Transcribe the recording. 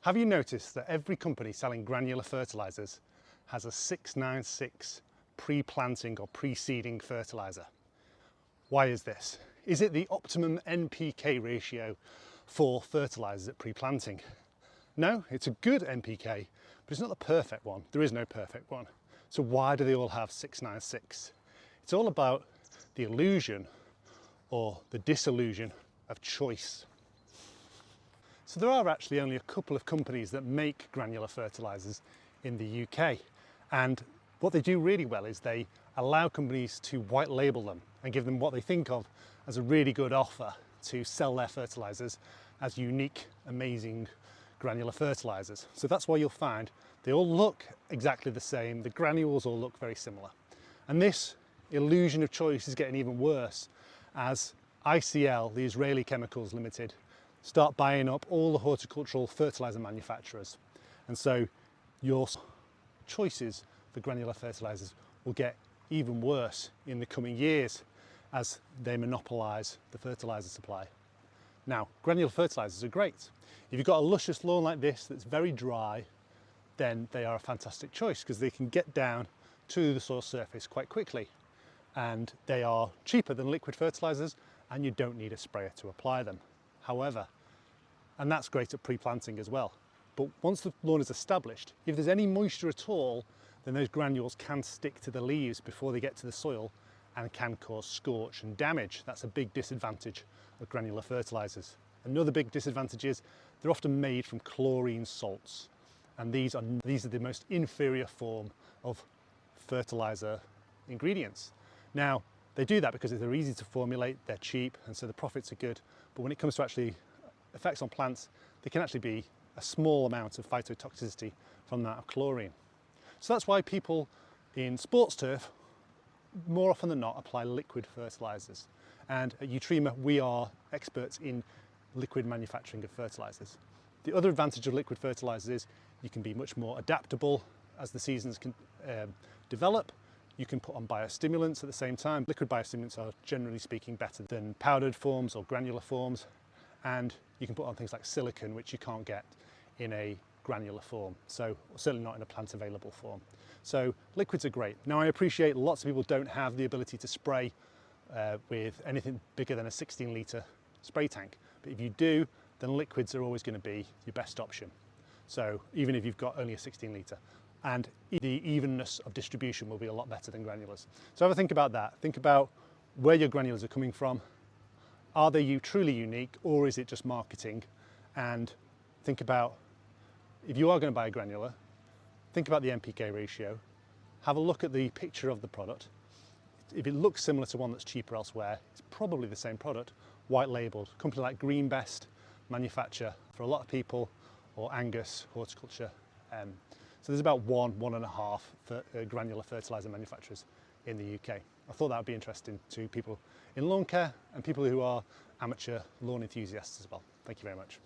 Have you noticed that every company selling granular fertilisers has a 696 pre-planting or pre-seeding fertiliser? Why is this? Is it the optimum NPK ratio for fertilisers at pre-planting? No, it's a good NPK, but it's not the perfect one. There is no perfect one. So why do they all have 696? It's all about the illusion or the disillusion of choice. So there are actually only a couple of companies that make granular fertilisers in the UK, and what they do really well is they allow companies to white label them and give them what they think of as a really good offer to sell their fertilisers as unique, amazing granular fertilisers. So that's why you'll find they all look exactly the same, the granules all look very similar. And this illusion of choice is getting even worse as ICL, the Israeli Chemicals Limited, start buying up all the horticultural fertiliser manufacturers. And so your choices for granular fertilisers will get even worse in the coming years as they monopolise the fertiliser supply. Now, granular fertilisers are great. If you've got a luscious lawn like this that's very dry, then they are a fantastic choice because they can get down to the soil surface quite quickly. And they are cheaper than liquid fertilisers and you don't need a sprayer to apply them. However, and that's great at pre-planting as well, but once the lawn is established, if there's any moisture at all, then those granules can stick to the leaves before they get to the soil and can cause scorch and damage. That's a big disadvantage of granular fertilisers. Another big disadvantage is they're often made from chlorine salts, and these are the most inferior form of fertiliser ingredients. Now, they do that because they're easy to formulate, they're cheap, and so the profits are good. But when it comes to actually effects on plants, they can actually be a small amount of phytotoxicity from that of chlorine. So that's why people in sports turf, more often than not, apply liquid fertilisers. And at Utrema, we are experts in liquid manufacturing of fertilisers. The other advantage of liquid fertilisers is you can be much more adaptable as the seasons can develop. You can put on biostimulants at the same time. Liquid biostimulants are generally speaking better than powdered forms or granular forms. And you can put on things like silicon, which you can't get in a granular form. So certainly not in a plant available form. So liquids are great. Now I appreciate lots of people don't have the ability to spray with anything bigger than a 16 litre spray tank. But if you do, then liquids are always going to be your best option. So even if you've got only a 16 litre. And the evenness of distribution will be a lot better than granulars. So have a think about that. Think about where your granulars are coming from. Are they truly unique, or is it just marketing? And think about, if you are going to buy a granular, think about the NPK ratio. Have a look at the picture of the product. If it looks similar to one that's cheaper elsewhere, it's probably the same product, white labelled. A company like Greenbest manufacture for a lot of people, or Angus Horticulture. So there's about one and a half granular fertiliser manufacturers in the UK. I thought that would be interesting to people in lawn care and people who are amateur lawn enthusiasts as well. Thank you very much.